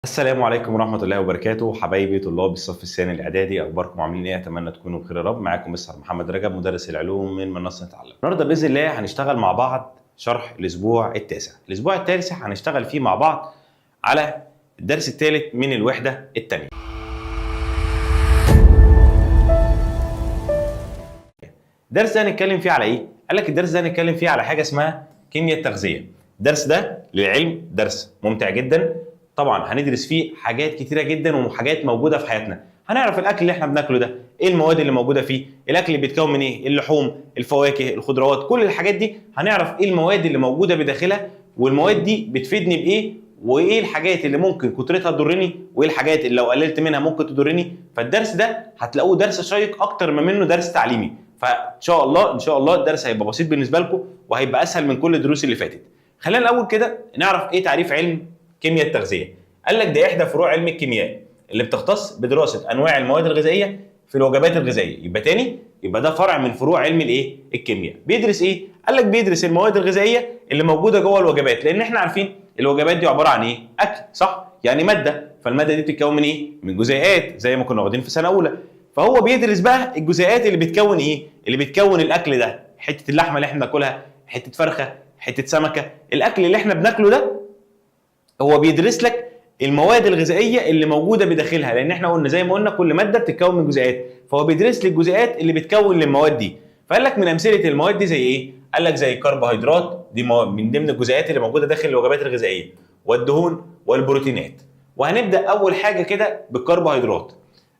السلام عليكم ورحمة الله وبركاته، حبايبي طلاب الصف الثاني الإعدادي، أخباركم عاملين إيه؟ أتمنى تكونوا بخير يا رب. معاكم مستر محمد رجب مدرس العلوم من منصة نتعلم. النهارده بإذن الله هنشتغل مع بعض شرح الأسبوع التاسع. الأسبوع التاسع هنشتغل فيه مع بعض على الدرس الثالث من الوحدة الثانية. الدرس ده هنتكلم فيه على إيه؟ قال لك الدرس ده هنتكلم فيه على حاجة اسمها كيمياء التغذية. الدرس ده للعلم درس ممتع جدا. طبعا هندرس فيه حاجات كتيره جدا وحاجات موجوده في حياتنا. هنعرف الاكل اللي احنا بناكله ده ايه المواد اللي موجوده فيه، الاكل اللي بيتكون من ايه، اللحوم، الفواكه، الخضروات، كل الحاجات دي هنعرف ايه المواد اللي موجوده بداخلها، والمواد دي بتفيدني بايه، وايه الحاجات اللي ممكن كترتها تضرني، وايه الحاجات اللي لو قللت منها ممكن تضرني. فالدرس ده هتلاقوه درس شيق اكتر ما منه درس تعليمي. فان شاء الله الدرس هيبقى بسيط بالنسبه لكم وهيبقى اسهل من كل الدروس اللي فاتت. خلينا الاول كده نعرف ايه تعريف علم كيمياء التغذيه. قال لك ده احدى فروع علم الكيمياء اللي بتختص بدراسه انواع المواد الغذائيه في الوجبات الغذائيه. يبقى ده فرع من فروع علم الايه؟ الكيمياء. بيدرس ايه؟ قال لك بيدرس المواد الغذائيه اللي موجوده جوه الوجبات، لان احنا عارفين الوجبات دي عباره عن ايه؟ اكل، صح؟ يعني ماده، فالماده دي بتتكون من ايه؟ من جزيئات زي ما كنا واخدين في سنه اولى. فهو بيدرس بقى الجزيئات اللي بتكون ايه؟ اللي بتكون الاكل ده، حته اللحمه اللي احنا بناكلها، حته فرخه، حته سمكه، الاكل اللي احنا بناكله ده هو بيدرس لك المواد الغذائيه اللي موجوده بداخلها، لان احنا قلنا زي ما قلنا كل ماده بتتكون من جزيئات، فهو بيدرس لي الجزيئات اللي بتكون المواد دي. فقال لك من امثله المواد دي زي ايه؟ قال لك زي الكربوهيدرات، دي من ضمن الجزيئات اللي موجوده داخل الوجبات الغذائيه، والدهون والبروتينات. وهنبدا اول حاجه كده بالكربوهيدرات.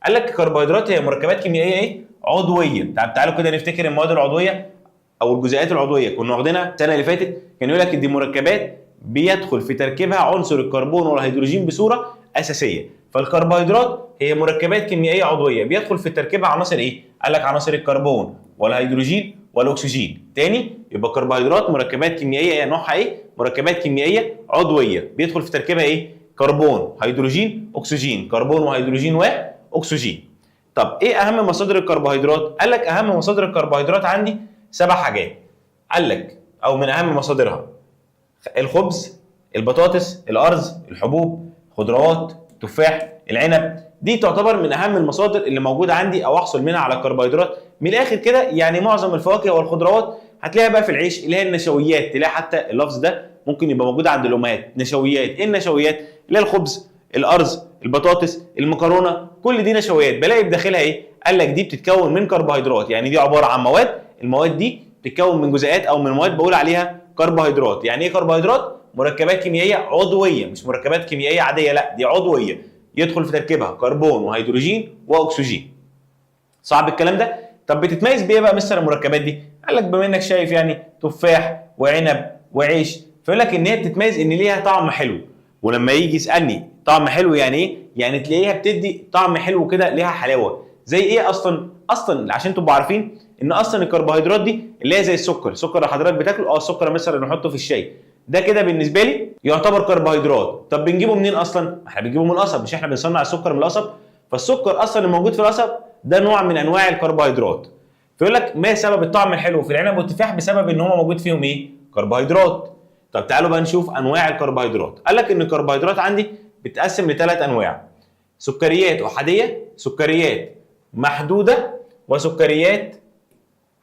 قال لك الكربوهيدرات هي مركبات كيميائيه ايه؟ عضويه. تعالوا كده نفتكر المواد العضويه او الجزيئات العضويه كنا واخدينها السنه اللي فاتت. كان يقول لك دي مركبات بيدخل في تركيبها عنصر الكربون والهيدروجين بصوره اساسيه. فالكربوهيدرات هي مركبات كيميائيه عضويه بيدخل في تركيبها عناصر ايه؟ قال لك عناصر الكربون والهيدروجين والاكسجين. تاني، يبقى الكربوهيدرات مركبات كيميائيه نوعها ايه؟ مركبات كيميائيه عضويه بيدخل في تركيبها ايه؟ كربون، هيدروجين، اكسجين، كربون وهيدروجين واكسجين. طب ايه اهم مصادر الكربوهيدرات؟ قال لك اهم مصادر الكربوهيدرات عندي 7 حاجات. قال لك او من اهم مصادرها الخبز، البطاطس، الارز، الحبوب، خضروات، تفاح، العنب. دي تعتبر من اهم المصادر اللي موجوده عندي او احصل منها على الكربوهيدرات. من الاخر كده يعني معظم الفواكه والخضروات هتلاقيها بقى في العيش، اللي هي النشويات. تلاقي حتى اللفظ ده ممكن يبقى موجود عند الامهات، نشويات. ايه النشويات؟ اللي هي الخبز، الارز، البطاطس، المكرونه، كل دي نشويات. بلاقي بداخلها ايه؟ قال لك دي بتتكون من كربوهيدرات، يعني دي عباره عن مواد، المواد دي بتتكون من جزيئات او من مواد بقول عليها كربوهيدرات. يعني ايه كربوهيدرات؟ مركبات كيميائيه عضويه، مش مركبات كيميائيه عاديه، لا دي عضويه يدخل في تركيبها كربون وهيدروجين واكسجين. صعب الكلام ده؟ طب بتتميز بايه بقى مستر المركبات دي؟ قال لك بما انك شايف يعني تفاح وعنب وعيش، فيقول لك ان هي بتتميز ان ليها طعم حلو. ولما يجي يسالني طعم حلو يعني ايه؟ يعني تلاقيها بتدي طعم حلو كده، ليها حلاوه. زي ايه اصلا عشان تبقوا عارفين ان اصلا الكربوهيدرات دي اللي هي زي السكر اللي حضرتك بتاكله، السكر مثلا اللي نحطه في الشاي ده كده بالنسبه لي يعتبر كربوهيدرات. طب بنجيبه منين اصلا؟ احنا بنجيبه من القصب، مش احنا بنصنع السكر من القصب؟ فالسكر اصلا الموجود في القصب ده نوع من انواع الكربوهيدرات. فيقول لك ما سبب الطعم الحلو في العنب والتفاح؟ بسبب ان هو موجود فيهم ايه؟ كربوهيدرات. طب تعالوا بقى نشوف انواع الكربوهيدرات. قال لك ان الكربوهيدرات عندي بتتقسم ل3 انواع: سكريات احاديه، سكريات محدوده، وسكريات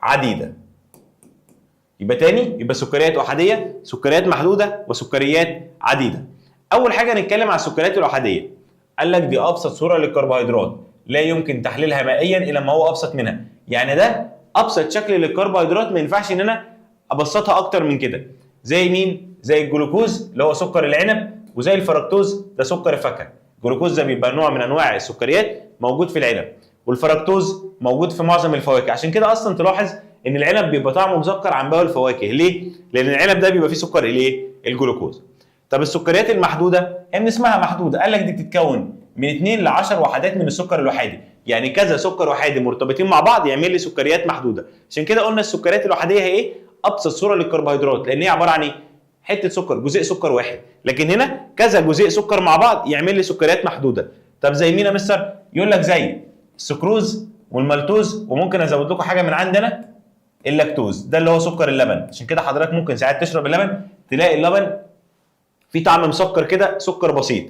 عديده. يبقى تاني، يبقى سكريات احاديه، سكريات محدوده، وسكريات عديده. اول حاجه نتكلم عن السكريات الاحاديه. قال لك دي ابسط صوره للكربوهيدرات، لا يمكن تحليلها مائيا الى ما هو ابسط منها. يعني ده ابسط شكل للكربوهيدرات، ما ينفعش ان انا ابسطها اكتر من كده. زي مين؟ زي الجلوكوز اللي هو سكر العنب، وزي الفركتوز ده سكر الفاكهه. الجلوكوز ده بيبقى نوع من انواع السكريات موجود في العنب، والفركتوز موجود في معظم الفواكه. عشان كده اصلا تلاحظ ان العنب بيبقى طعمه مسكر عن باقي الفواكه. ليه؟ لان العنب ده بيبقى فيه سكر الايه؟ الجلوكوز. طب السكريات المحدوده هي من اسمها محدوده، قال لك دي بتتكون من 2 ل 10 وحدات من السكر الوحيدي. يعني كذا سكر وحيدي مرتبطين مع بعض يعمل لي سكريات محدوده. عشان كده قلنا السكريات الوحيديه هي ايه؟ ابسط صوره للكربوهيدرات، لان هي عباره عن ايه؟ حته سكر، جزيء سكر واحد. لكن هنا كذا جزيء سكر مع بعض يعمل لي سكريات محدوده. طب زي مين يا مستر؟ يقول لك زي السكروز والمالتوز، وممكن ازود لكم حاجه من عندنا، اللاكتوز ده اللي هو سكر اللبن. عشان كده حضرتك ممكن ساعات تشرب اللبن تلاقي اللبن فيه طعم مسكر كده، سكر بسيط.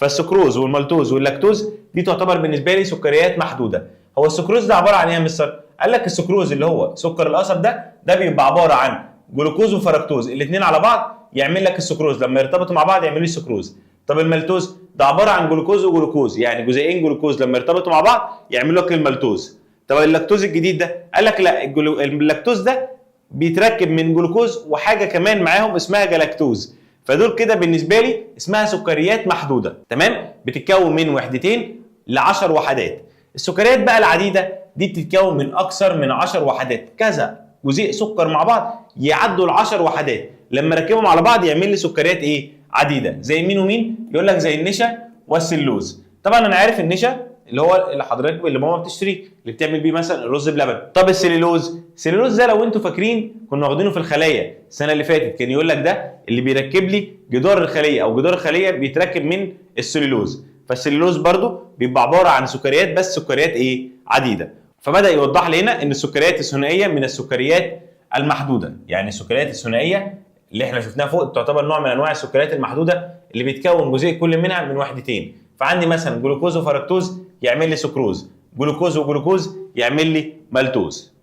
فالسكروز والمالتوز واللاكتوز دي تعتبر بالنسبه لي سكريات محدوده. هو السكروز ده عباره عن ايه يا مستر؟ قال لك السكروز اللي هو سكر القصب ده بيبقى عباره عن جلوكوز وفركتوز الاثنين على بعض يعمل لك السكروز، لما يرتبطوا مع بعض يعملوا لي السكروز. طب المالتوز ده عباره عن جلوكوز وجلوكوز، يعني جزيئين جلوكوز لما يرتبطوا مع بعض يعملوا لك المالتوز. طب اللاكتوز الجديد ده قال لك لا، اللاكتوز ده بيتركب من جلوكوز وحاجه كمان معاهم اسمها جلاكتوز، فدول كده بالنسبه لي اسمها سكريات محدوده. تمام؟ بتتكون من وحدتين ل 10 وحدات. السكريات بقى العديده دي بتتكون من اكثر من 10 وحدات، كذا جزيء سكر مع بعض يعدوا ال 10 وحدات، لما ركبهم على بعض يعمل لي سكريات ايه؟ عديده. زي مين ومين؟ يقول لك زي النشا والسلوز. طبعا انا عارف النشا اللي هو اللي حضرتك اللي ماما بتشتريه اللي بتعمل بيه مثلا الرز بلبن. طب السليلوز ده لو انتوا فاكرين كنا واخدينه في الخلايا السنه اللي فاتت، كان يقول لك ده اللي بيركب لي جدار الخليه، او جدار الخليه بيتركب من السليلوز. فالسليلوز برضو بيبقى عباره عن سكريات، بس سكريات ايه؟ عديده. فبدا يوضح لنا ان السكريات الثنائيه من السكريات المحدوده، يعني السكريات الثنائيه اللي احنا شفناها فوق تعتبر نوع من انواع السكريات المحدوده اللي بيتكون جزيء كل منها من وحدتين. فعندي مثلا جلوكوز وفركتوز يعمل لي سكروز، جلوكوز وجلوكوز يعمل لي مالتوز.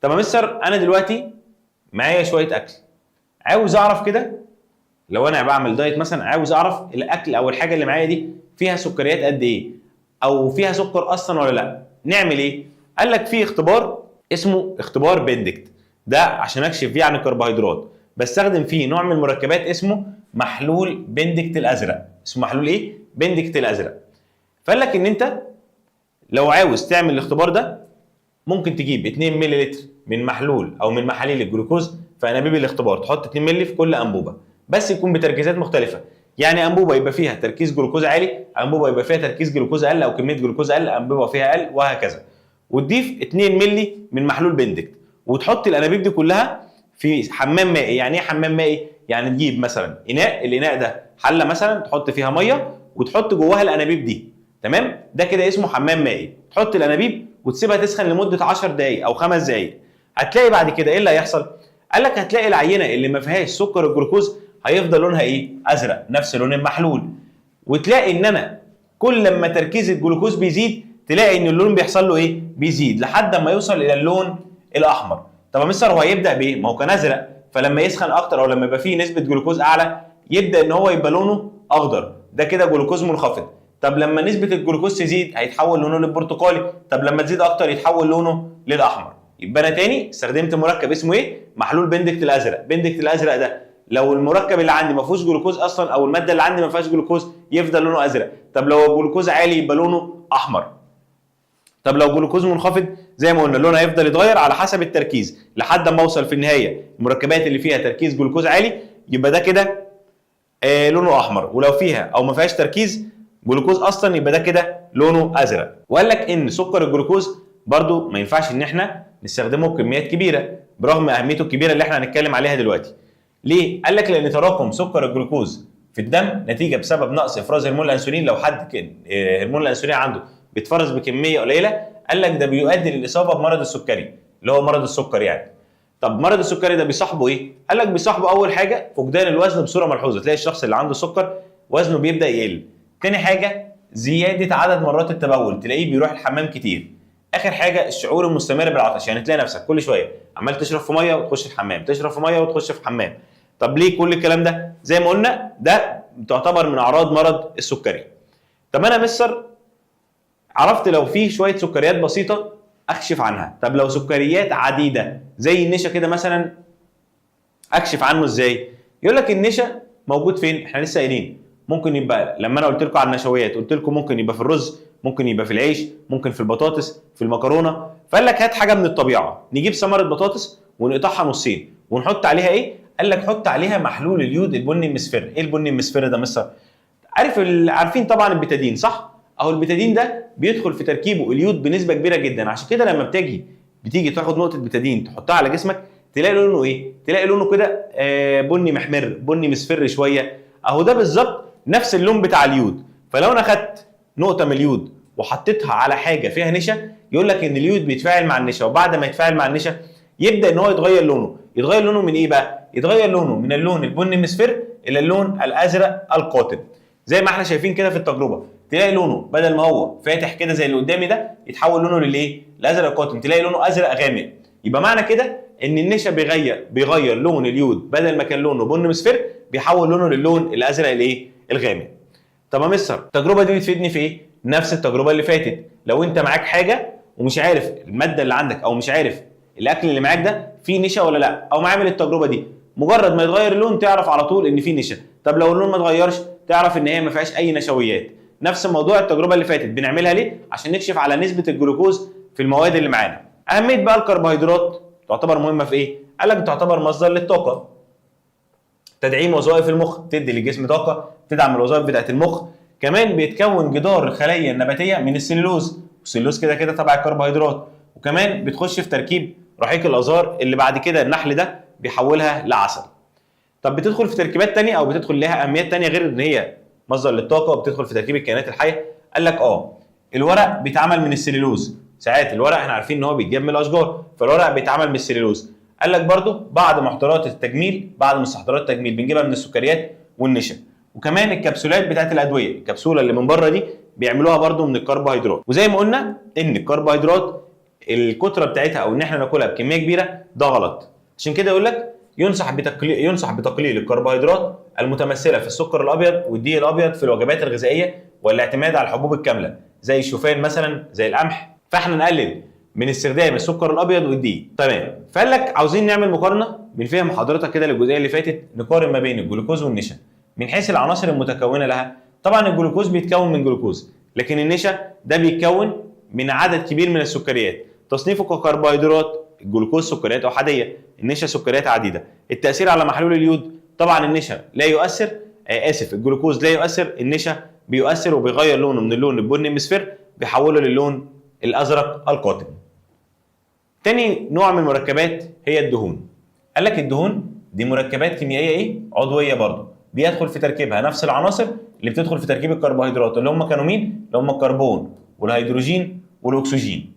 طب يا مستر انا دلوقتي معايا شويه اكل، عاوز اعرف كده لو انا بعمل دايت مثلا، عاوز اعرف الاكل او الحاجه اللي معايا دي فيها سكريات قد ايه، او فيها سكر اصلا ولا لا. نعمل ايه؟ قال لك في اختبار اسمه اختبار بندكت، ده عشان اكشف فيه عن الكربوهيدرات بستخدم فيه نوع من المركبات اسمه محلول بندكت الازرق. اسمه محلول ايه؟ بندكت الازرق. فقال لك ان انت لو عاوز تعمل الاختبار ده ممكن تجيب 2 ملل من محلول او من محاليل الجلوكوز في انابيب الاختبار، تحط 2 مللي في كل انبوبه، بس يكون بتركيزات مختلفه. يعني انبوبه يبقى فيها تركيز جلوكوز عالي، انبوبه يبقى فيها تركيز جلوكوز اقل او كميه جلوكوز اقل، انبوبه فيها اقل، وهكذا. وتضيف 2 مللي من محلول بندكت وتحط الانابيب دي كلها في حمام مائي. يعني ايه حمام مائي؟ يعني تجيب مثلا اناء، الاناء ده حله مثلا تحط فيها ميه وتحط جواها الانابيب دي، تمام؟ ده كده اسمه حمام مائي. تحط الانابيب وتسيبها تسخن لمده 10 دقائق او 5 دقائق. هتلاقي بعد كده ايه اللي هيحصل؟ قال لك هتلاقي العينه اللي ما فيهاش سكر الجلوكوز هيفضل لونها ايه؟ ازرق، نفس لون المحلول. وتلاقي ان انا كل لما تركيز الجلوكوز بيزيد تلاقي ان اللون بيحصل له ايه؟ بيزيد لحد ما يوصل الى اللون الاحمر. طب يا مستر هو هيبدا بايه؟ ما هو كان ازرق، فلما يسخن اكتر او لما يبقى فيه نسبه جلوكوز اعلى يبدا ان هو يبقى لونه اخضر، ده كده جلوكوز منخفض. طب لما نسبه الجلوكوز تزيد هيتحول لونه للبرتقالي، طب لما تزيد اكتر يتحول لونه للاحمر. يبقى انا تاني استخدمت مركب اسمه ايه؟ محلول بندكت الازرق. بندكت الازرق ده لو المركب اللي عندي ما فيهوش جلوكوز اصلا، او الماده اللي عندي ما فيهاش جلوكوز، يفضل لونه ازرق. طب لو الجلوكوز عالي يبقى لونه احمر. طب لو جلوكوز منخفض زي ما قلنا لونه هيفضل يتغير على حسب التركيز لحد ما اوصل في النهايه المركبات اللي فيها تركيز جلوكوز عالي يبقى ده كده لونه احمر، ولو فيها او ما فيهاش تركيز جلوكوز اصلا يبقى ده كده لونه ازرق. وقال لك ان سكر الجلوكوز برضو ما ينفعش ان احنا نستخدمه بكميات كبيره برغم اهميته الكبيره اللي احنا هنتكلم عليها دلوقتي. ليه؟ قال لك لان تراكم سكر الجلوكوز في الدم نتيجه بسبب نقص افراز هرمون الانسولين. لو حد كان هرمون الانسولين عنده بيتفرز بكميه قليله، قال لك ده بيؤدي للاصابه بمرض السكري اللي هو مرض السكر يعني. طب مرض السكري ده بيصاحبه ايه؟ قال لك بيصاحبه اول حاجه فقدان الوزن بصوره ملحوظه، تلاقي الشخص اللي عنده سكر وزنه بيبدا يقل. تاني حاجه زياده عدد مرات التبول، تلاقيه بيروح الحمام كتير. اخر حاجه الشعور المستمر بالعطش، يعني تلاقي نفسك كل شويه عمال تشرب في ميه وتخش الحمام، تشرب في ميه وتخش في الحمام. طب ليه كل الكلام ده؟ زي ما قلنا ده تعتبر من اعراض مرض السكري. طب انا مستر عرفت لو في شويه سكريات بسيطه اكشف عنها، طب لو سكريات عديده زي النشا كده مثلا اكشف عنه ازاي؟ يقول لك النشا موجود فين؟ احنا لسه قايلين ممكن يبقى، لما انا قلت لكم على النشويات قلت لكم ممكن يبقى في الرز، ممكن يبقى في العيش، ممكن في البطاطس، في المكرونه. فقال لك هات حاجه من الطبيعه، نجيب ثمره بطاطس ونقطعها نصين ونحط عليها ايه؟ قال لك حط عليها محلول اليود البني المصفر. ايه البني المصفر ده مستر؟ عارفين طبعا البيتادين صح؟ اهو البيتادين ده بيدخل في تركيبه اليود بنسبه كبيره جدا، عشان كده لما بتيجي تاخد نقطه بيتادين تحطها على جسمك تلاقي لونه ايه؟ تلاقي لونه كده بني محمر، بني مصفر شويه. اهو ده بالظبط نفس اللون بتاع اليود. فلو انا خدت نقطه من اليود وحطيتها على حاجه فيها نشا يقول لك ان اليود بيتفاعل مع النشا، وبعد ما يتفاعل مع النشا يبدا ان هو يتغير لونه. يتغير لونه من ايه بقى؟ يتغير لونه من اللون البني المصفر الى اللون الازرق القاتم. زي ما احنا شايفين كده في التجربه، تلاقي لونه بدل ما هو فاتح كده زي اللي قدامي ده يتحول لونه للايه؟ الازرق القاتم، تلاقي لونه ازرق غامق. يبقى معنى كده ان النشا بيغير لون اليود، بدل ما كان لونه بني مصفر بيحول لونه للون الازرق الايه؟ الغامق. طب يا مستر التجربه دي بتفيدني في ايه؟ نفس التجربه اللي فاتت، لو انت معاك حاجه ومش عارف الماده اللي عندك او مش عارف الاكل اللي معاك ده فيه نشا ولا لا، او معامل التجربه دي مجرد ما يتغير اللون تعرف على طول ان فيه نشا. طب لو اللون ما اتغيرش تعرف ان هي ما فيهاش اي نشويات. نفس موضوع التجربه اللي فاتت بنعملها ليه؟ عشان نكشف على نسبه الجلوكوز في المواد اللي معانا. اهميه بقى الكربوهيدرات تعتبر مهمه في ايه؟ قال لك تعتبر مصدر للطاقه، تدعيم وظائف المخ، تدي للجسم طاقه، تدعم الوظائف بتاعه المخ. كمان بيتكون جدار الخليه النباتيه من السليلوز، والسليلوز كده كده تبع الكربوهيدرات. وكمان بتخش في تركيب رحيق الازهار اللي بعد كده النحل ده بيحولها لعسل. طب بتدخل في تركيبات ثانيه او بتدخل لها اهميات ثانيه غير ان هي مصدر للطاقه وبتدخل في تركيب الكائنات الحيه؟ قال لك الورق بيتعمل من السليلوز. ساعات الورق احنا عارفين ان هو بيتجاب من الاشجار، فالورق بيتعمل من السليلوز. قال لك برضو بعض محضرات التجميل، بعض مستحضرات التجميل بنجيبها من السكريات والنشا. وكمان الكبسولات بتاعت الادويه، الكبسوله اللي من بره دي بيعملوها برضو من الكربوهيدرات. وزي ما قلنا ان الكربوهيدرات الكتره بتاعتها او ان احنا ناكلها بكميه كبيره ده غلط. عشان كده يقول لك ينصح بتقليل الكربوهيدرات المتمثله في السكر الابيض والدقيق الابيض في الوجبات الغذائيه، والاعتماد على الحبوب الكامله زي الشوفان مثلا، زي القمح. فاحنا نقلل من استخدام السكر الابيض والدقيق. تمام. فقال لك عاوزين نعمل مقارنه بنفهم حضرتك كده للجزئيه اللي فاتت، نقارن ما بين الجلوكوز والنشا من حيث العناصر المتكونه لها. طبعا الجلوكوز بيتكون من جلوكوز، لكن النشا ده بيتكون من عدد كبير من السكريات. تصنيفه ككربوهيدرات، الجلوكوز سكريات احاديه، النشا سكريات عديده. التاثير على محلول اليود، طبعا النشا لا يؤثر، الجلوكوز لا يؤثر، النشا بيؤثر وبيغير لونه من اللون البني المصفر بيحوله للون الازرق القاتم. تاني نوع من المركبات هي الدهون. قال لك الدهون دي مركبات كيميائيه عضويه برضه بيدخل في تركيبها نفس العناصر اللي بتدخل في تركيب الكربوهيدرات، اللي هم كانوا مين؟ اللي هم الكربون والهيدروجين والاكسجين.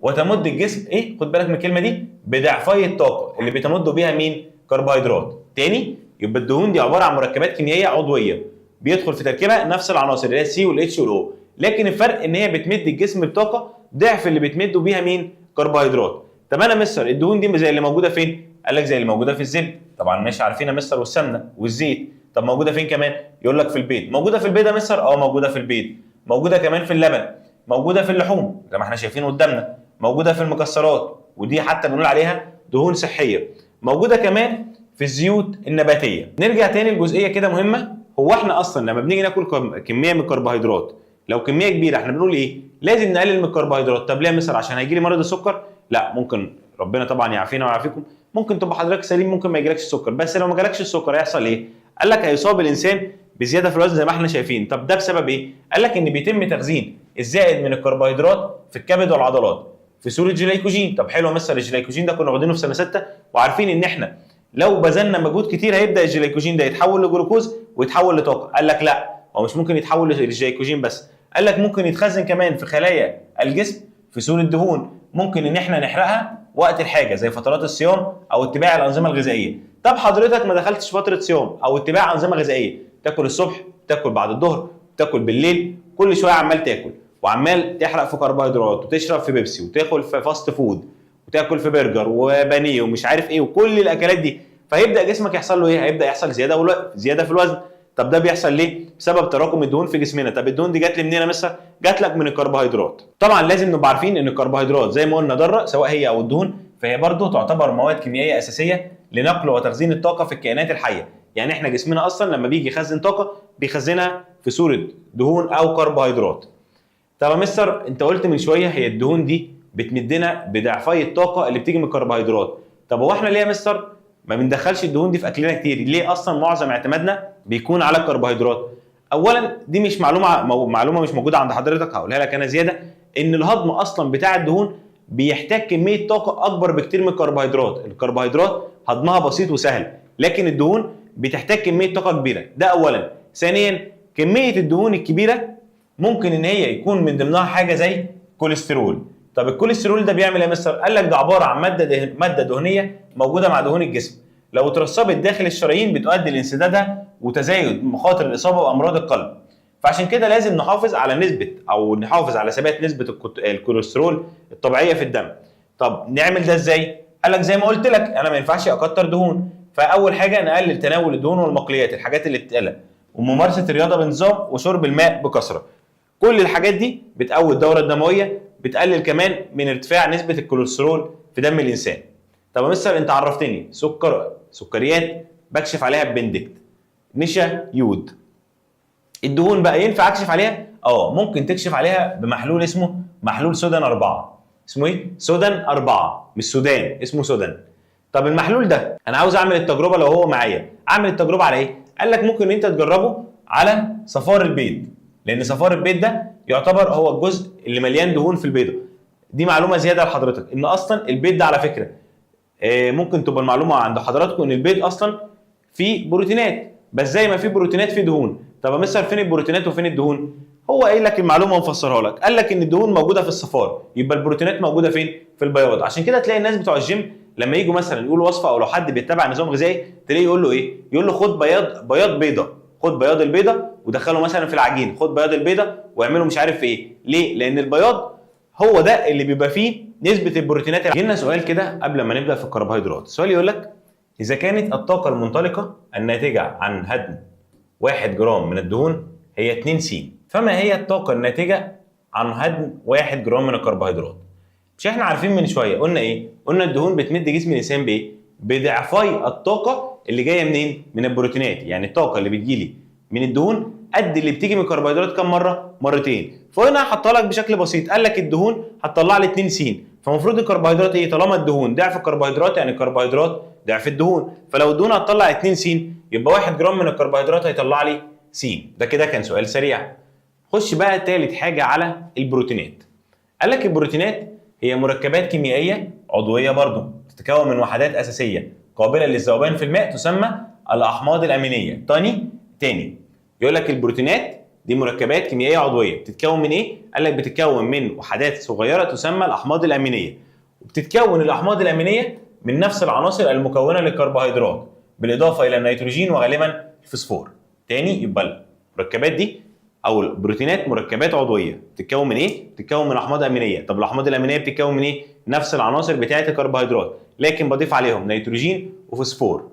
وتمد الجسم خد بالك من الكلمه دي، بضعفي الطاقه اللي بتمد بيها مين؟ كربوهيدرات. تاني يبقى الدهون دي عباره عن مركبات كيميائيه عضويه بيدخل في تركيبها نفس العناصر اللي هي السي والاتش والاو، لكن الفرق ان هي بتمد الجسم بطاقه ضعف اللي بتمده بيها مين؟ كربوهيدرات. طب انا مستر الدهون دي زي اللي موجوده فين؟ قال لك زي اللي موجوده في الزبد، طبعا ماشي عارفين يا مستر، والسمنه والزيت. طب موجوده فين كمان؟ يقول لك في البيض. موجوده في البيض يا مستر؟ موجوده في البيض. موجوده كمان في اللبن، موجوده في اللحوم زي ما احنا شايفين قدامنا، موجوده في المكسرات ودي حتى بنقول عليها دهون صحيه، موجوده كمان في الزيوت النباتيه. نرجع تاني لجزئيه كده مهمه، هو احنا اصلا لما بنيجي ناكل كميه من الكربوهيدرات لو كميه كبيره احنا بنقول لازم نقلل من الكربوهيدرات. طب ليه يا مستر؟ عشان هيجي لي مرض السكر؟ لا، ممكن ربنا طبعا يعافينا ويعافيكم، ممكن تبقى حضرتك سليم، ممكن ما يجيلكش السكر، بس لو ما جالكش السكر هيحصل ايه؟ قال لك هيصاب الانسان بزياده في الوزن زي ما احنا شايفين. طب ده بسبب ايه؟ قال لك ان بيتم تخزين الزائد من الكربوهيدرات في الكبد والعضلات في صوره جليكوجين. طب حلو يا مستر، الجليكوجين ده كنا واخدينه في سنه 6 وعارفين ان احنا لو بذلنا مجهود كتير هيبدا الجليكوجين ده يتحول لجلوكوز ويتحول لطاقه. قال لك لا، هو مش ممكن يتحول للجليكوجين بس، قال لك ممكن يتخزن كمان في خلايا الجسم في صوره دهون، ممكن ان احنا نحرقها وقت الحاجه زي فترات الصيام او اتباع الانظمه الغذائيه. طب حضرتك ما دخلتش فتره صيام او اتباع انظمه غذائيه، تاكل الصبح، تاكل بعد الظهر، تاكل بالليل، كل شويه عمال تاكل وعمال تحرق في كربوهيدرات وتشرب في بيبسي وتاكل في فاست فود وتاكل في برجر وبانيه ومش عارف ايه وكل الاكلات دي، فهيبدا جسمك يحصل له هيبدا يحصل زياده في الوزن. طب ده بيحصل ليه؟ بسبب تراكم الدهون في جسمنا. طب الدهون دي جات لي منين يا مستر؟ جات لك من الكربوهيدرات. طبعا لازم نبقى عارفين ان الكربوهيدرات زي ما قلنا ضاره، سواء هي او الدهون، فهي برضه تعتبر مواد كيميائيه اساسيه لنقل وتخزين الطاقه في الكائنات الحيه. يعني احنا جسمنا اصلا لما بيجي يخزن طاقه بيخزنها في صوره دهون او كربوهيدرات. طب يا مستر انت قلت من شويه هي الدهون دي بتمدنا بضعفي الطاقه اللي بتيجي من الكربوهيدرات. طب هو احنا ليه يا مستر ما بندخلش الدهون دي في اكلنا كتير؟ ليه اصلا معظم اعتمادنا بيكون على الكربوهيدرات؟ اولا دي مش معلومه مش موجوده عند حضرتك، هقولها لك انا زياده، ان الهضم اصلا بتاع الدهون بيحتاج كميه طاقه اكبر بكتير من الكربوهيدرات. الكربوهيدرات هضمها بسيط وسهل، لكن الدهون بتحتاج كميه طاقه كبيره، ده اولا. ثانيا كميه الدهون الكبيره ممكن ان هي يكون من ضمنها حاجه زي كوليسترول. طب الكوليسترول ده بيعمل ايه يا مستر؟ قال لك ده عباره عن ماده دهنيه موجوده مع دهون الجسم، لو اترسبت داخل الشرايين بتؤدي لانسدادها وتزايد مخاطر الاصابه بامراض القلب. فعشان كده لازم نحافظ على نسبه او نحافظ على ثبات نسبه الكوليسترول الطبيعيه في الدم. طب نعمل ده ازاي؟ قال لك زي ما قلت لك انا ما ينفعش اكتر دهون، فاول حاجه نقلل تناول الدهون والمقليات، الحاجات اللي بتقلق، وممارسه الرياضه بنظام، وشرب الماء بكثره. كل الحاجات دي بتقوي الدوره الدمويه، بتقلل كمان من ارتفاع نسبه الكوليسترول في دم الانسان. طب يا مستر انت عرفتني سكريات بكشف عليها ببندكت، نشا، يود. الدهون بقى ينفع اكشف عليها؟ ممكن تكشف عليها بمحلول اسمه محلول سودان 4. اسمه ايه؟ سودان 4، مش سودان، اسمه سودان. طب المحلول ده انا عاوز اعمل التجربه لو هو معايا، اعمل التجربه على ايه؟ قال لك ممكن انت تجربه على صفار البيض، لان صفار البيض ده يعتبر هو الجزء اللي مليان دهون في البيضه. دي معلومه زياده لحضرتك، ان اصلا البيض ده على فكره ممكن تبقى المعلومه عند حضراتكم ان البيض اصلا فيه بروتينات، بس زي ما فيه بروتينات فيه دهون. طب يا مستر فين البروتينات وفين الدهون؟ هو قايل لك المعلومه ومفسرها لك، قال لك ان الدهون موجوده في الصفار، يبقى البروتينات موجوده فين؟ في البياض. عشان كده تلاقي الناس بتوع الجيم لما يجوا مثلا يقولوا وصفه، او لو حد بيتبع نظام غذائي تلاقيه يقول له ايه؟ يقول له خد بياض بيضه، خد بياض البيضه ودخله مثلا في العجين، خد بياض البيضه واعمله مش عارف في ايه. ليه؟ لان البياض هو ده اللي بيبقى فيه نسبه البروتينات. يجي لنا سؤال كده قبل ما نبدا في الكربوهيدرات، السؤال يقول لك اذا كانت الطاقه المنطلقه الناتجه عن هدم 1 جرام من الدهون هي 2 س، فما هي الطاقه الناتجه عن هدم 1 جرام من الكربوهيدرات؟ مش احنا عارفين من شويه قلنا ايه؟ قلنا الدهون بتمد جسم الانسان بايه؟ بضعفي الطاقه اللي جايه منين؟ من البروتينات. يعني الطاقه اللي بتجيلي من الدهون قد اللي بتيجي من الكربوهيدرات كام مره؟ مرتين. فهنا حطها لك بشكل بسيط، قال لك الدهون هتطلع لي 2 س، فالمفروض الكربوهيدرات ايه؟ طالما الدهون ضعف الكربوهيدرات يعني الكربوهيدرات ضعف الدهون، فلو الدهون هتطلع 2 س يبقى 1 جرام من الكربوهيدرات هيطلع لي س. ده كده كان سؤال سريع. خش بقى تالت حاجه على البروتينات. قال لك البروتينات هي مركبات كيميائيه عضويه برضو تتكون من وحدات اساسيه قابله للذوبان في الماء تسمى الاحماض الامينيه. تاني يقول لك البروتينات دي مركبات كيميائيه عضويه بتتكون من ايه؟ قال لك بتتكون من وحدات صغيره تسمى الاحماض الامينيه، وبتتكون الاحماض الامينيه من نفس العناصر المكونه للكربوهيدرات بالاضافه الى النيتروجين وغالبا الفوسفور. تاني يبقى المركبات دي او البروتينات مركبات عضويه بتتكون من ايه؟ بتتكون من احماض امينيه. طب الاحماض الامينيه بتتكون من ايه؟ نفس العناصر بتاعه الكربوهيدرات لكن بضيف عليهم نيتروجين وفوسفور.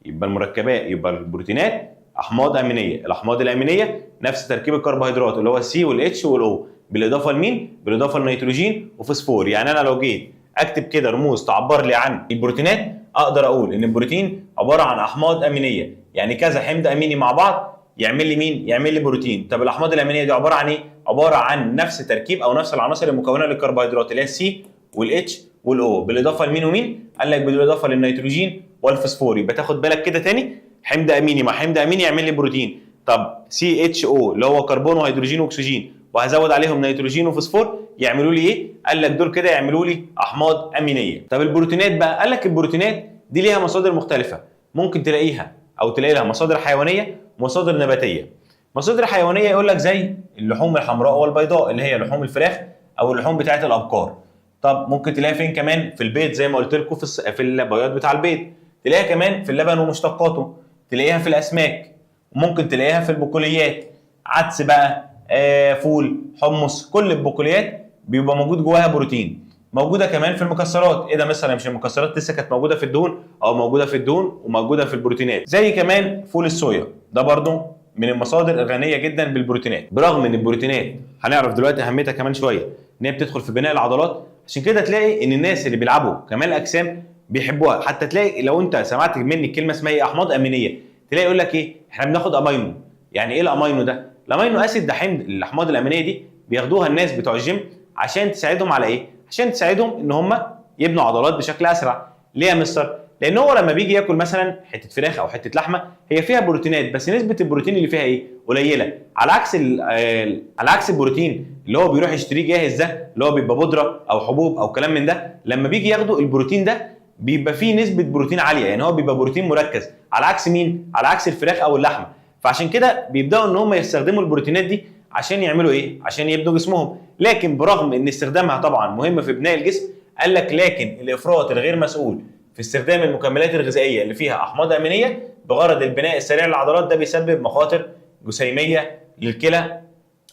يبقى البروتينات احماض امينيه، الاحماض الامينيه نفس تركيب الكربوهيدرات اللي هو السي والاتش والاو، بالاضافه لمين؟ بالاضافه للنيتروجين وفوسفور. يعني انا لو جيت اكتب كده رموز تعبر لي عن البروتينات اقدر اقول ان البروتين عباره عن احماض امينيه، يعني كذا حمض اميني مع بعض يعمل لي مين؟ يعمل لي بروتين. طب الاحماض الامينيه دي عباره عن ايه؟ عباره عن نفس تركيب او نفس العناصر المكونه للكربوهيدرات اللي هي السي والاتش والاو، بالاضافه لمين ومين؟ قال لك بالاضافه للنيتروجين والفوسفور. يبقى تاخد بالك كده تاني، حمض اميني مع حمض اميني يعمل لي بروتين. طب سي اتش او اللي هو كربون وهيدروجين واكسجين وهزود عليهم نيتروجين وفوسفور يعملوا لي ايه؟ قال لك دول كده يعملوا لي احماض امينيه. طب البروتينات بقى، قال لك البروتينات دي ليها مصادر مختلفه، ممكن تلاقي لها مصادر حيوانيه ومصادر نباتيه. مصادر حيوانيه يقول لك زي اللحوم الحمراء والبيضاء اللي هي لحوم الفراخ او اللحوم بتاعه الابقار. طب ممكن تلاقيها فين كمان؟ في البيض زي ما قلت لكم في البياض بتاع البيض، تلاقيها كمان في اللبن ومشتقاته، تلاقيها في الاسماك، وممكن تلاقيها في البقوليات، عدس بقى، فول، حمص، كل البقوليات بيبقى موجود جواها بروتين. موجوده كمان في المكسرات. ايه ده مثلا؟ مش المكسرات لسه كانت موجوده في الدهون؟ موجوده في الدهون وموجوده في البروتينات. زي كمان فول الصويا ده برضو من المصادر الغنيه جدا بالبروتينات، برغم ان البروتينات هنعرف دلوقتي اهميتها كمان شويه ان هي بتدخل في بناء العضلات. عشان كده تلاقي ان الناس اللي بيلعبوا كمال الاجسام بيحبوها. حتى تلاقي لو انت سمعت مني كلمه اسمها ايه؟ احماض امينيه، تلاقي يقول لك ايه؟ احنا بناخد امينو. يعني ايه الامينو ده؟ الامينو اسيد ده حمض. الاحماض الامينيه دي بياخدوها الناس بتوع الجيم عشان تساعدهم على ايه؟ عشان تساعدهم ان هم يبنوا عضلات بشكل اسرع. ليه يا مستر؟ لان هو لما بيجي ياكل مثلا حته فراخ او حته لحمه هي فيها بروتينات، بس نسبه البروتين اللي فيها ايه؟ قليله، على عكس البروتين اللي هو بيروح يشتريه جاهز ده اللي هو بيبقى بودره او حبوب او كلام من ده. لما بيجي ياخدوا البروتين ده بيبقى فيه نسبه بروتين عاليه، يعني هو بيبقى بروتين مركز، على عكس مين؟ على عكس الفراخ او اللحمه. فعشان كده بيبداوا ان هم يستخدموا البروتينات دي عشان يعملوا ايه؟ عشان يبنوا جسمهم. لكن برغم ان استخدامها طبعا مهم في بناء الجسم، قال لك لكن الافراط الغير مسؤول في استخدام المكملات الغذائيه اللي فيها احماض امينيه بغرض البناء السريع للعضلات ده بيسبب مخاطر جسيميه للكلى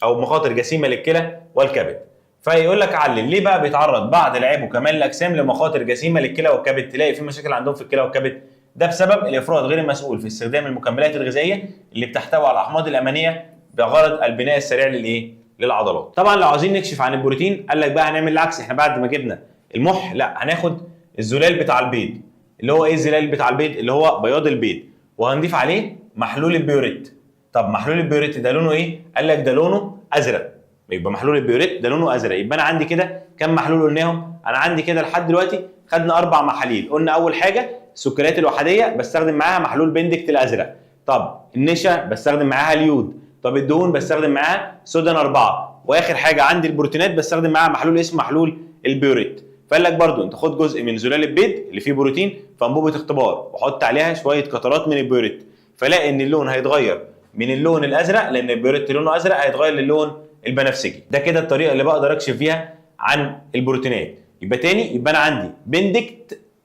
او مخاطر جسيمه للكلى والكبد. فيقول لك علل ليه بقى بيتعرض بعض لاعبي وكمال الاجسام لمخاطر جسيمه للكلى والكبد، تلاقي في مشاكل عندهم في الكلى والكبد. ده بسبب الافراط غير المسؤول في استخدام المكملات الغذائيه اللي بتحتوي على الاحماض الامينيه بغرض البناء السريع للعضلات. طبعا لو عاوزين نكشف عن البروتين قال لك بقى هنعمل العكس، احنا بعد ما جبنا المح لا هناخد الزلال بتاع البيض، اللي هو ايه الزلال بتاع البيض؟ اللي هو بياض البيض، وهنضيف عليه محلول البيوريت. طب محلول البيوريت ده لونه ايه؟ قال لك ده لونه ازرق، يبقى محلول البيوريت ده لونه ازرق. يبقى انا عندي كده كم محلول قلناهم؟ انا عندي كده لحد دلوقتي خدنا 4 محاليل. قلنا اول حاجه السكريات الوحيديه بستخدم معاها محلول بندكت الازرق. طب النشا بستخدم معاها اليود. طب الدهون بستخدم معاها صوديوم 4. واخر حاجه عندي البروتينات بستخدم معاها محلول اسمه محلول البيوريت. فقال لك برضو انت خد جزء من زلال البيض اللي فيه بروتين في انبوبه اختبار وحط عليها شويه قطرات من البيوريت، فلاقي ان اللون هيتغير من اللون الازرق لان البيوريت لونه ازرق هيتغير للون البنفسجي. ده كده الطريقه اللي بقدر اكشف فيها عن البروتينات. يبقى تاني، يبقى انا عندي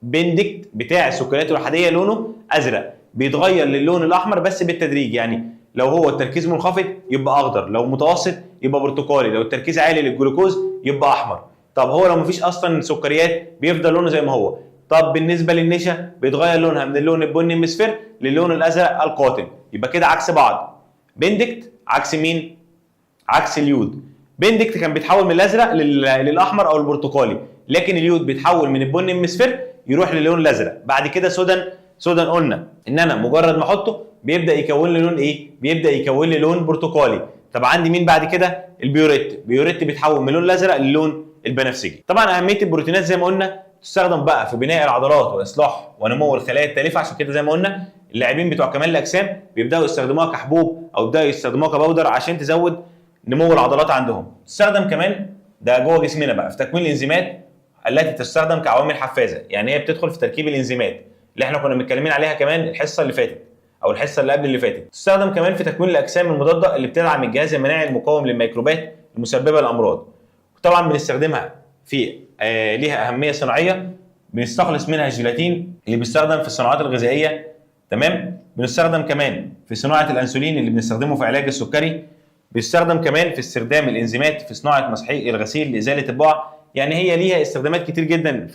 بندكت بتاع السكريات الوحيديه لونه ازرق بيتغير للون الاحمر بس بالتدريج، يعني لو هو التركيز منخفض يبقى اخضر، لو متوسط يبقى برتقالي، لو التركيز عالي للجلوكوز يبقى احمر. طب هو لو مفيش اصلا سكريات بيفضل لونه زي ما هو. طب بالنسبه للنشا بيتغير لونها من اللون البني المصفر للون الازرق القاتم. يبقى كده عكس بعض، بندكت عكس مين؟ عكس اليود. بندكت كان بيتحول من الازرق للاحمر او البرتقالي، لكن اليود بيتحول من البني المصفر يروح للون الازرق. بعد كده سودان قلنا ان انا مجرد ما احطه بيبدا يكون لي لون ايه؟ بيبدا يكون لي لون برتقالي. طب عندي مين بعد كده؟ البيوريت بيتحول من اللون الازرق للون البنفسجي. طبعا اهميه البروتينات زي ما قلنا تستخدم بقى في بناء العضلات واصلاح ونمو الخلايا التالفه، عشان كده زي ما قلنا اللاعبين بتوع كمال الاجسام بيبداوا يستخدموها كحبوب او يبداوا يستخدموها كبودر عشان تزود نمو العضلات عندهم. تستخدم كمان ده جوه جسمنا بقى في تكوين الانزيمات التي تستخدم كعوامل حفازه، يعني هي بتدخل في تركيب الانزيمات اللي احنا كنا متكلمين عليها كمان الحصه اللي فاتت او الحصه اللي قبل اللي فاتت. تستخدم كمان في تكوين الاجسام المضاده اللي بتدعم الجهاز المناعي المقاوم للميكروبات المسببه للامراض. وطبعا بنستخدمها في ليها اهميه صناعيه، بنستخلص منها الجيلاتين اللي بيستخدم في الصناعات الغذائيه، تمام. بنستخدم كمان في صناعه الانسولين اللي بنستخدمه في علاج السكري. بيستخدم كمان في استخدام الانزيمات في صناعه مسحيق الغسيل لازاله البقع. يعني هي ليها استخدامات كتير جدا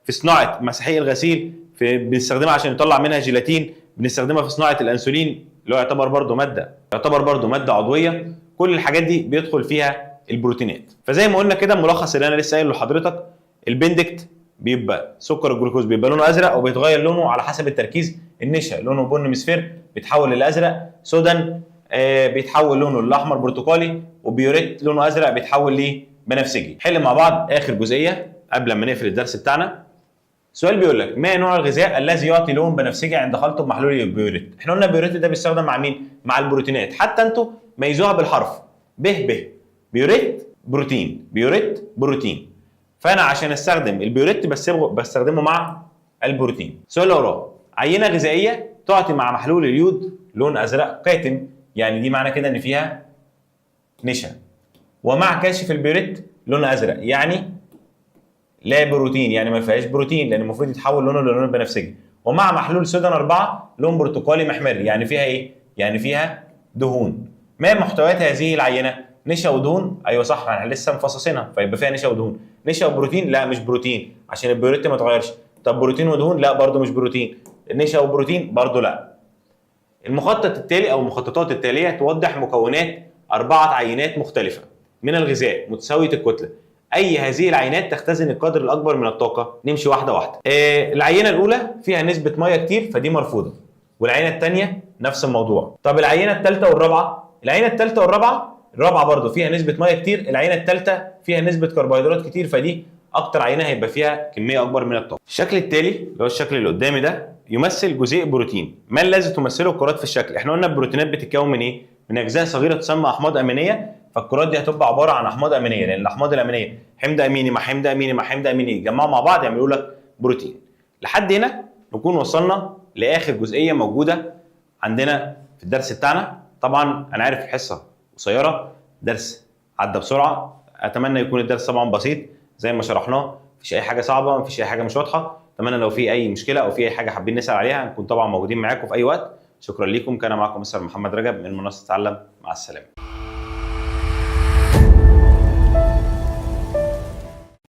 في صناعه مسحيق الغسيل، بنستخدمها عشان نطلع منها جيلاتين، بنستخدمها في صناعه الانسولين اللي هو يعتبر برضه ماده عضويه. كل الحاجات دي بيدخل فيها البروتينات. فزي ما قلنا كده الملخص اللي انا لسه قايله لحضرتك، البندكت بيبقى سكر الجلوكوز بيبقى لونه ازرق وبيتغير لونه على حسب التركيز. النشا لونه بني مصفر بيتحول للازرق. سودان بيتحول لونه للاحمر برتقالي. وبيوريت لونه ازرق بيتحول لبنفسجي. حل مع بعض اخر جزئيه قبل ما نقفل الدرس بتاعنا. سؤال بيقول لك ما نوع الغذاء الذي يعطي لون بنفسجي عند خلطه بمحلول البيوريت؟ احنا قلنا البيوريت ده بيستخدم مع مين؟ مع البروتينات. حتى انتوا ميزوها بالحرف ب بيوريت بروتين. فانا عشان استخدم البيوريت بستخدمه مع البروتين. السؤال اللي وراه، عينه غذائيه تعطي مع محلول اليود لون ازرق كاتم، يعني دي معنى كده ان فيها نشا، ومع كاشف البيوريت لون ازرق، يعني لا بروتين، يعني ما فيهاش بروتين لان المفروض يتحول لونه للون البنفسجي. ومع محلول صوديوم 4 لون برتقالي محمر، يعني فيها ايه؟ يعني فيها دهون. ما محتويات هذه العينه؟ نشا ودهون. ايوه صح، احنا لسه مفصصينها فيبقى فيها نشا ودهون. نشا وبروتين؟ لا مش بروتين عشان البيوريت ما اتغيرش. طب بروتين ودهون؟ لا برضه مش بروتين. نشا وبروتين؟ برضه لا. المخطط التالي او المخططات التاليه توضح مكونات 4 عينات مختلفه من الغذاء متساويه الكتله. اي هذه العينات تختزن القدر الاكبر من الطاقه؟ نمشي واحده واحده. العينه الاولى فيها نسبه ميه كتير فدي مرفوضه، والعينه الثانيه نفس الموضوع. طب العينه الثالثه والرابعه؟ العينه الثالثه الرابعه برضه فيها نسبه ميه كتير. العينه الثالثه فيها نسبه كربوهيدرات كتير، فدي اكتر عينه هيبقى فيها كميه اكبر من الطاقه. الشكل التالي اللي هو الشكل اللي قدامي ده يمثل جزيء بروتين. ما الذي تمثله الكرات في الشكل؟ احنا قلنا البروتينات بتتكون من ايه؟ من اجزاء صغيره تسمى احماض امينيه. فالكرات دي هتبقى عباره عن احماض امينيه، لان الاحماض الامينيه حمض اميني مع حمض اميني مع حمض اميني يتجمعوا مع بعض يعملوا لك بروتين. لحد هنا نكون وصلنا لاخر جزئيه موجوده عندنا في الدرس بتاعنا. طبعا انا عارف الحصه قصيره، درس عدى بسرعه. اتمنى يكون الدرس طبعا بسيط زي ما شرحناه، مفيش اي حاجه صعبه، مفيش اي حاجه مش واضحه. اتمنى لو في اي مشكله او في اي حاجه حابين نسال عليها نكون طبعا موجودين معاكم في اي وقت. شكرا لكم. كان معكم مستر محمد رجب من منصه تعلم. مع السلامه.